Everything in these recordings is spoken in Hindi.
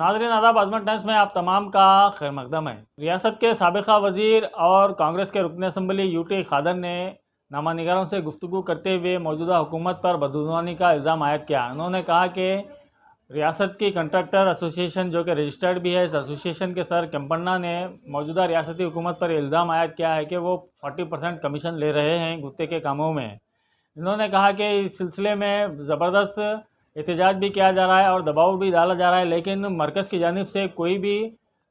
नाज़रीन आदाब, अजमत टाइम्स में आप तमाम का खैर मकदम है। रियासत के साबिक़ा वज़ीर और कांग्रेस के रुकन असम्बली यूटी खादर ने नामानिगारों से गुफ्तगू करते हुए मौजूदा हुकूमत पर बदगुमानी का इल्ज़ाम आयद किया। उन्होंने कहा कि रियासत की कंट्रैक्टर एसोसिएशन, जो कि रजिस्टर्ड भी है, इस एसोसिएशन के सर केम्पन्ना ने मौजूदा रियासती हुकूमत पर इल्ज़ाम आयद किया है कि वो 40% कमीशन ले रहे हैं गुत्ते के कामों में। इन्होंने कहा कि इस सिलसिले में ज़बरदस्त एहतजाज भी किया जा रहा है और दबाव भी डाला जा रहा है, लेकिन मरकज़ की जानिब से कोई भी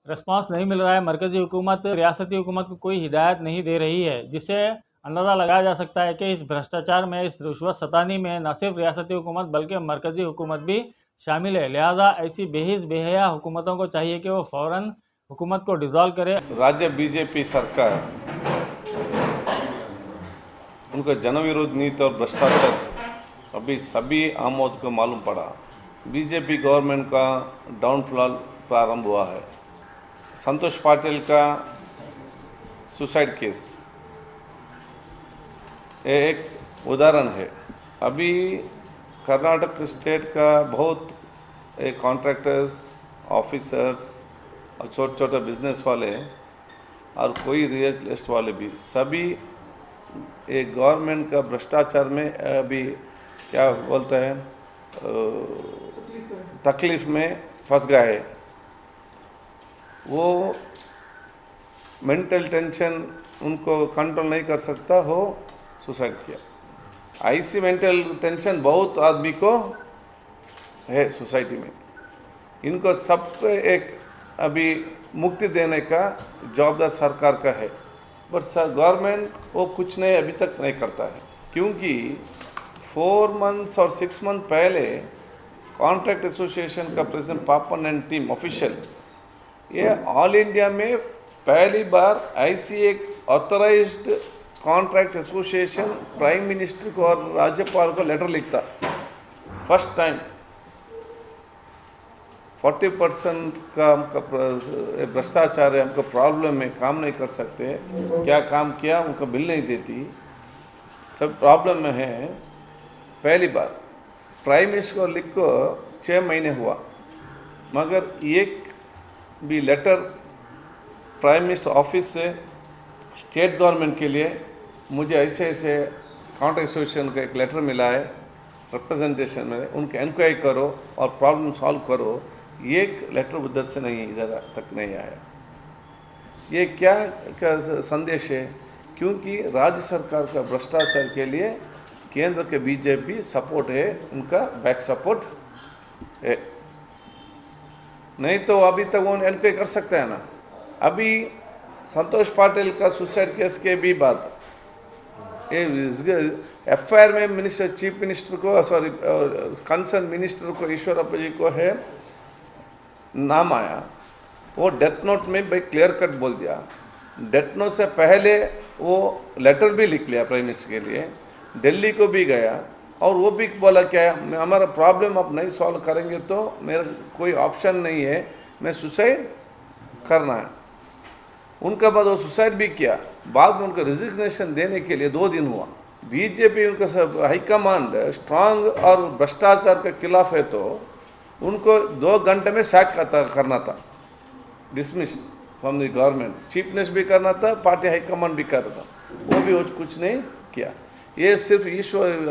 रिस्पांस नहीं मिल रहा है। मरकज़ी हुकूमत रियासती हुकूमत को कोई हिदायत नहीं दे रही है, जिससे अंदाज़ा लगाया जा सकता है कि इस भ्रष्टाचार में, इस रिश्वत सतानी में न सिर्फ रियासती हुकूमत बल्कि मरकज़ी हुकूमत भी शामिल है। लिहाजा ऐसी बेहिस बेहया हुकूमतों को चाहिए कि वो फ़ौरन हुकूमत को डिज़ोल्व करे। राज्य बीजेपी सरकार उनका जनविरोध नीति और भ्रष्टाचार अभी सभी आमोद को मालूम पड़ा। बीजेपी गवर्नमेंट का डाउनफॉल प्रारंभ हुआ है। संतोष पाटिल का सुसाइड केस ये एक उदाहरण है। अभी कर्नाटक स्टेट का बहुत कॉन्ट्रैक्टर्स, ऑफिसर्स और छोटे छोटे बिजनेस वाले और कोई रियल एस्टेट वाले भी सभी एक गवर्नमेंट का भ्रष्टाचार में अभी क्या बोलते हैं तकलीफ में फंस गए। वो मेंटल टेंशन उनको कंट्रोल नहीं कर सकता हो, सुसाइड किया। ऐसी मेंटल टेंशन बहुत आदमी को है सोसाइटी में। इनको सब एक अभी मुक्ति देने का जवाबदार सरकार का है, बट गवर्नमेंट वो कुछ नहीं अभी तक नहीं करता है। क्योंकि 4 मंथ्स और 6 मंथ पहले कॉन्ट्रैक्ट एसोसिएशन का प्रेसिडेंट पापन एंड टीम ऑफिशियल ये ऑल इंडिया में पहली बार ऐसी एक authorised contract association prime minister को और राज्यपाल को लेटर लिखता। फर्स्ट टाइम 40% का हमका भ्रष्टाचार है, हमको प्रॉब्लम है, काम नहीं कर सकते, क्या काम किया उनको बिल नहीं देती, सब प्रॉब्लम में है। पहली बार प्राइम मिनिस्टर को लिख को 6 महीने हुआ, मगर एक भी लेटर प्राइम मिनिस्टर ऑफिस से स्टेट गवर्नमेंट के लिए मुझे ऐसे ऐसे कॉन्ट्रैक्ट एसोसिएशन का एक लेटर मिला है रिप्रेजेंटेशन में, उनके इंक्वायरी करो और प्रॉब्लम सॉल्व करो। एक लेटर उधर से नहीं, इधर तक नहीं आया। ये क्या संदेश है? क्योंकि राज्य सरकार का भ्रष्टाचार के लिए केंद्र के बीजेपी सपोर्ट है, उनका बैक सपोर्ट है। नहीं तो अभी तक वो इनक्वायरी कर सकते हैं ना। अभी संतोष पाटिल का सुसाइड केस के भी बाद एफआईआर में मिनिस्टर, चीफ मिनिस्टर को, सॉरी कंसर्न मिनिस्टर को, ईश्वरप्पा जी को है नाम आया। वो डेथ नोट में भाई क्लियर कट बोल दिया। डेथ नोट से पहले वो लेटर भी लिख लिया प्राइम मिनिस्टर के लिए, दिल्ली को भी गया और वो भी बोला क्या हमारा प्रॉब्लम आप नहीं सॉल्व करेंगे तो मेरा कोई ऑप्शन नहीं है, मैं सुसाइड करना है। उनका बाद वो सुसाइड भी किया। बाद में उनको रिजिग्नेशन देने के लिए 2 दिन हुआ। बीजेपी उनका सब हाईकमांड स्ट्रांग और भ्रष्टाचार के खिलाफ है, तो उनको 2 घंटे में सैक करना था, dismiss from the government. Chief minister भी करना था, पार्टी हाईकमांड भी करना था, वो भी कुछ नहीं किया। ये सिर्फ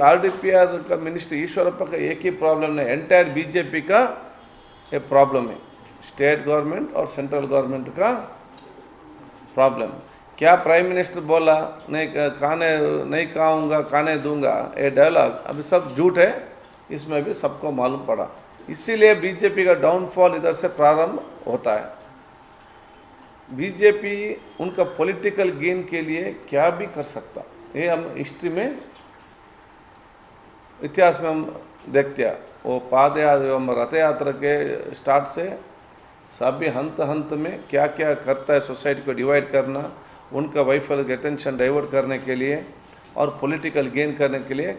आरडीपीआर का मिनिस्टर ईश्वरप्पा का एक ही प्रॉब्लम नहीं, एंटायर बीजेपी का ये प्रॉब्लम है। स्टेट गवर्नमेंट और सेंट्रल गवर्नमेंट का प्रॉब्लम। क्या प्राइम मिनिस्टर बोला नहीं खाने नहीं खाऊंगा खाने दूंगा, ये डायलॉग अभी सब झूठ है, इसमें भी सबको मालूम पड़ा। इसीलिए बीजेपी का डाउनफॉल इधर से प्रारंभ होता है। बीजेपी उनका पॉलिटिकल गेन के लिए क्या भी कर सकता, ये हम हिस्ट्री में, इतिहास में हम देखते हैं। वो रथ यात्रा के स्टार्ट से सभी हंत हंत में क्या क्या करता है, सोसाइटी को डिवाइड करना, उनका वैफल्य के अटेंशन डाइवर्ट करने के लिए और पॉलिटिकल गेन करने के लिए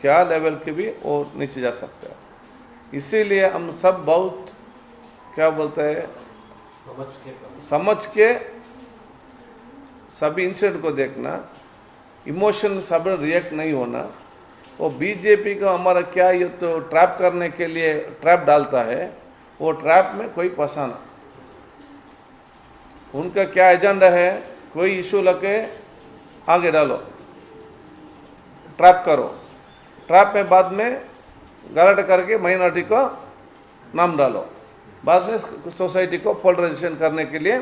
क्या लेवल के भी वो नीचे जा सकते हैं। इसीलिए हम सब बहुत क्या बोलते हैं समझ के सभी इंसिडेंट को देखना, इमोशन सब रिएक्ट नहीं होना। वो बीजेपी को हमारा क्या ये तो ट्रैप करने के लिए ट्रैप डालता है, वो ट्रैप में कोई फंसाना। उनका क्या एजेंडा है, कोई इशू लगे आगे डालो, ट्रैप करो, ट्रैप में बाद में गलत करके माइनॉरिटी को नाम डालो, बाद में सोसाइटी को पोलराइजेशन करने के लिए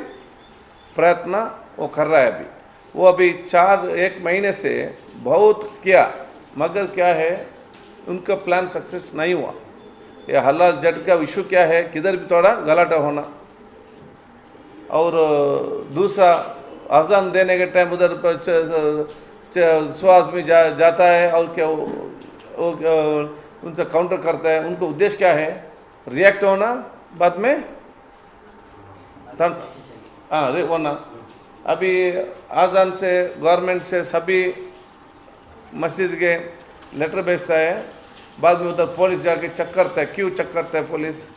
प्रयत्न वो कर रहा है। वो अभी 1 महीने से बहुत किया, मगर क्या है, उनका प्लान सक्सेस नहीं हुआ। ये हल्ला जट का इशू क्या है, किधर भी थोड़ा गलत होना, और दूसरा अजान देने के टाइम उधर 100 आदमी जाता है और क्या वो उनसे काउंटर करता है। उनको उद्देश्य क्या है, रिएक्ट होना, बाद में होना। अभी आजान से गवर्नमेंट से सभी मस्जिद के लेटर भेजता है, बाद में उधर पुलिस जाके चेक करता है। क्यों चेक करता है पुलिस?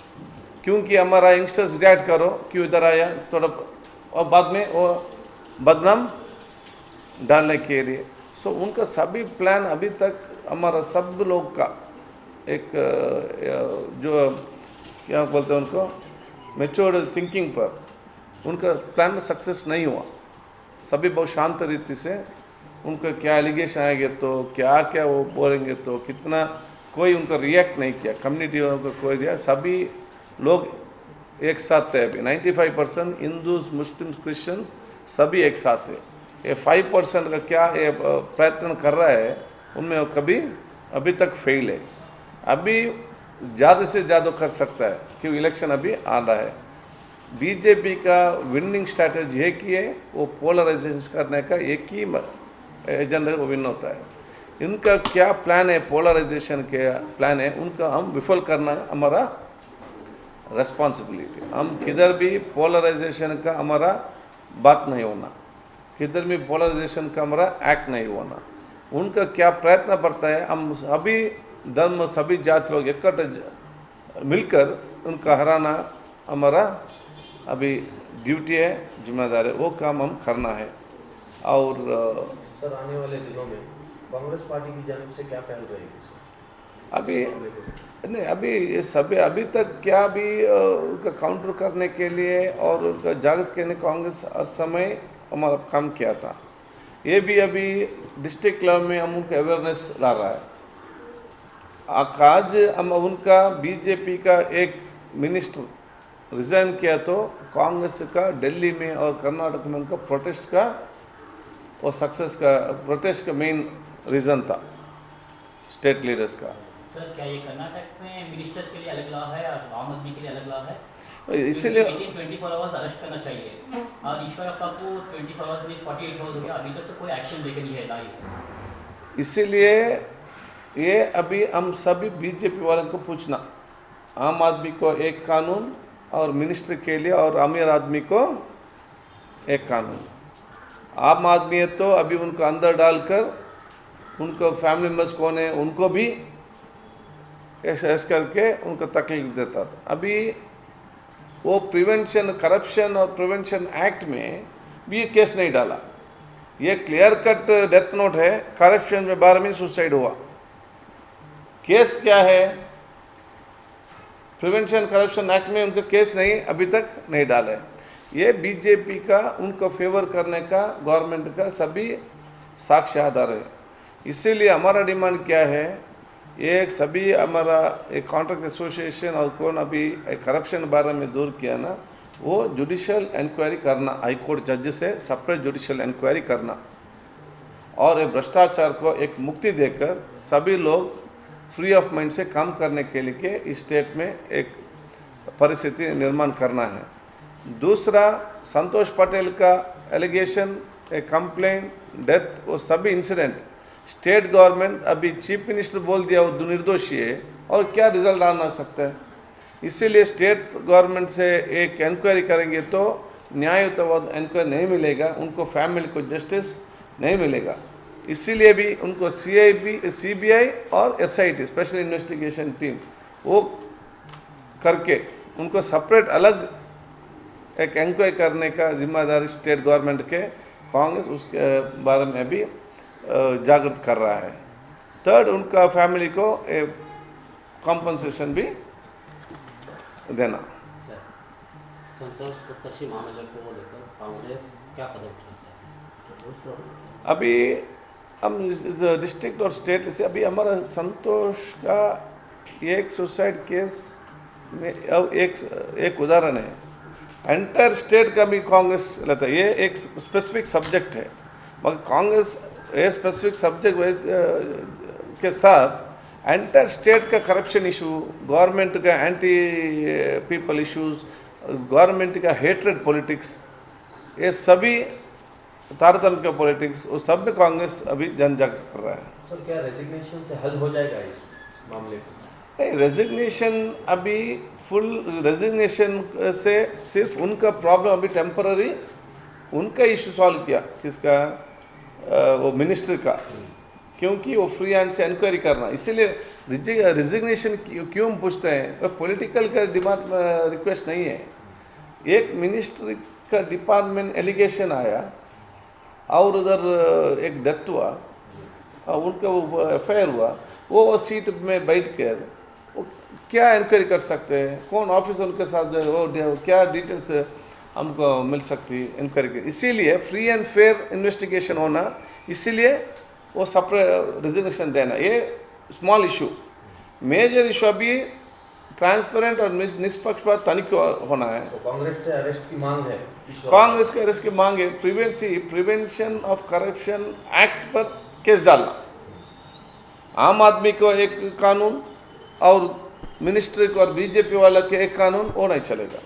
क्योंकि हमारा यंगस्टर्स रिएक्ट करो, क्यों इधर आया थोड़ा, और बाद में वो बदनाम डालने के लिए। सो उनका सभी प्लान अभी तक हमारा सब लोग का एक जो क्या बोलते हैं उनको, मैच्योर थिंकिंग पर उनका प्लान में सक्सेस नहीं हुआ। सभी बहुत शांत रीति से उनका क्या एलिगेशन आएंगे तो क्या क्या वो बोलेंगे तो कितना, कोई उनका रिएक्ट नहीं किया। कम्युनिटी का कोई रिएक्ट, सभी लोग एक साथ थे। अभी 95% हिंदूज, मुस्लिम्स, क्रिश्चियंस सभी एक साथ थे। ये 5% का क्या ये प्रयत्न कर रहा है, उनमें कभी अभी तक फेल है। अभी ज़्यादा से ज़्यादा कर सकता है, क्योंकि इलेक्शन अभी आ रहा है। बीजेपी का विनिंग स्ट्रैटेजी है कि वो पोलराइजेशन करने का एक ही एजेंडा को विन होता है। इनका क्या प्लान है, पोलराइजेशन के प्लान है, उनका हम विफल करना हमारा रेस्पॉन्सिबिलिटी। हम किधर भी पोलराइजेशन का हमारा बात नहीं होना, किधर भी पोलराइजेशन का हमारा एक्ट नहीं होना। उनका क्या प्रयत्न पड़ता है, हम सभी धर्म, सभी जाति लोग इकट्ठे मिलकर उनका हराना हमारा अभी ड्यूटी है, जिम्मेदारी है, वो काम हम करना है। और सर, आने वाले दिनों में कांग्रेस पार्टी की जानिब से क्या पहल रहेगी सर? अभी नहीं, अभी ये सभी अभी तक क्या भी उनका काउंटर करने के लिए और उनका जागृत करने कांग्रेस हर समय हमारा काम किया था। ये भी अभी डिस्ट्रिक्ट लेवल में हम उनका अवेयरनेस ला रहा है। आज हम उनका बीजेपी का एक मिनिस्टर रिज़ाइन किया तो कांग्रेस का दिल्ली में और कर्नाटक में उनका प्रोटेस्ट का और सक्सेस का प्रोटेस्ट का मेन रीज़न था स्टेट लीडर्स का। सर, क्या ये कर्नाटक में मिनिस्टर्स के लिए अलग लॉ है और आम आदमी के लिए अलग लॉ है? इसीलिए 24 आवर्स अरेस्ट करना चाहिए, और ईश्वरप्पा को 24 आवर्स में 48 आवर्स हो गया, अभी तक तो कोई एक्शन लेके नहीं है लाई। इसीलिए ये अभी हम सभी बीजेपी वालों को पूछना, आम आदमी को एक कानून और मिनिस्टर के लिए, और अमीर आदमी को एक कानून। आम आदमी है तो अभी उनको अंदर डालकर उनको फैमिली मेम्बर्स कौन है उनको भी ऐसा करके उनको तकलीफ देता था। अभी वो प्रिवेंशन, करप्शन और प्रिवेंशन एक्ट में भी ये केस नहीं डाला। ये क्लियर कट डेथ नोट है, करप्शन में 12 में सुसाइड हुआ। केस क्या है, प्रिवेंशन करप्शन एक्ट में उनका केस नहीं अभी तक नहीं डाला है। ये बीजेपी का उनको फेवर करने का गवर्नमेंट का सभी साक्ष्य आधार है। इसीलिए हमारा डिमांड क्या है, एक सभी हमारा एक कॉन्ट्रैक्ट एसोसिएशन और कौन अभी करप्शन बारे में दूर किया ना, वो जुडिशियल इंक्वायरी करना, हाई कोर्ट जज से सेपरेट जुडिशियल इंक्वायरी करना, और ये भ्रष्टाचार को एक मुक्ति देकर सभी लोग फ्री ऑफ माइंड से काम करने के लिए इस स्टेट में एक परिस्थिति निर्माण करना है। दूसरा, संतोष पटेल का एलिगेशन, एक कंप्लेन, डेथ, वो सभी इंसिडेंट स्टेट गवर्नमेंट अभी चीफ मिनिस्टर बोल दिया वो निर्दोषी है, और क्या रिजल्ट आना सकता है। इसीलिए स्टेट गवर्नमेंट से एक इंक्वायरी करेंगे तो न्याययुतवाद इंक्वायरी नहीं मिलेगा, उनको फैमिली को जस्टिस नहीं मिलेगा। इसीलिए भी उनको CBI और SIT स्पेशल इन्वेस्टिगेशन टीम वो करके उनको सेपरेट अलग एक इंक्वायरी करने का जिम्मेदारी स्टेट गवर्नमेंट के कांग्रेस उसके बारे में भी जागृत कर रहा है। थर्ड, उनका फैमिली को कॉम्पनसेशन भी देना। संतोष प्रत्याशी मामले को लेकर कांग्रेस क्या कदम उठाना चाहती है? अभी हम डिस्ट्रिक्ट और स्टेट से अभी हमारा संतोष का एक सुसाइड केस में अब एक उदाहरण है। एंटायर स्टेट का भी कांग्रेस लेता है, ये एक स्पेसिफिक सब्जेक्ट है, मगर कांग्रेस ये स्पेसिफिक सब्जेक्ट वाइज के साथ एंटायर स्टेट का करप्शन इशू, गवर्नमेंट का एंटी पीपल इश्यूज, गवर्नमेंट का हेट्रेड पॉलिटिक्स, ये सभी तारतम्य का पॉलिटिक्स, वो सब में कांग्रेस अभी जन जागृत कर रहा है। सर क्या रेजिग्नेशन से हल हो जाएगा इस मामले को? नहीं, रेजिग्नेशन अभी फुल रेजिग्नेशन से सिर्फ उनका प्रॉब्लम अभी टेम्पररी उनका इशू सॉल्व किया, किसका वो मिनिस्टर का, क्योंकि वो फ्री हैंड से इंक्वायरी करना, इसीलिए रेजिग्नेशन क्यों पूछते हैं, पॉलिटिकल का डिमांड रिक्वेस्ट नहीं है। एक मिनिस्टर का डिपार्टमेंट एलिगेशन आया और उधर एक डेथ हुआ, उनका वो एफआईआर हुआ, वो सीट में बैठ कर वो क्या इंक्वायरी कर सकते हैं, कौन ऑफिस उनके साथ जो है वो क्या डिटेल्स हमको मिल सकती इंक्वायरी की, इसीलिए फ्री एंड फेयर इन्वेस्टिगेशन होना, इसीलिए वो सेपरेट रेजिग्नेशन देना, ये स्मॉल इशू। मेजर इशू अभी ट्रांसपेरेंट और निष्पक्षपात तनिखा होना है। तो कांग्रेस से अरेस्ट की मांग है? कांग्रेस के अरेस्ट की मांग है, प्रिवेंशन ऑफ करप्शन एक्ट पर केस डालना, आम आदमी को एक कानून और मिनिस्ट्री को और बीजेपी वाला के एक कानून, वो नहीं चलेगा।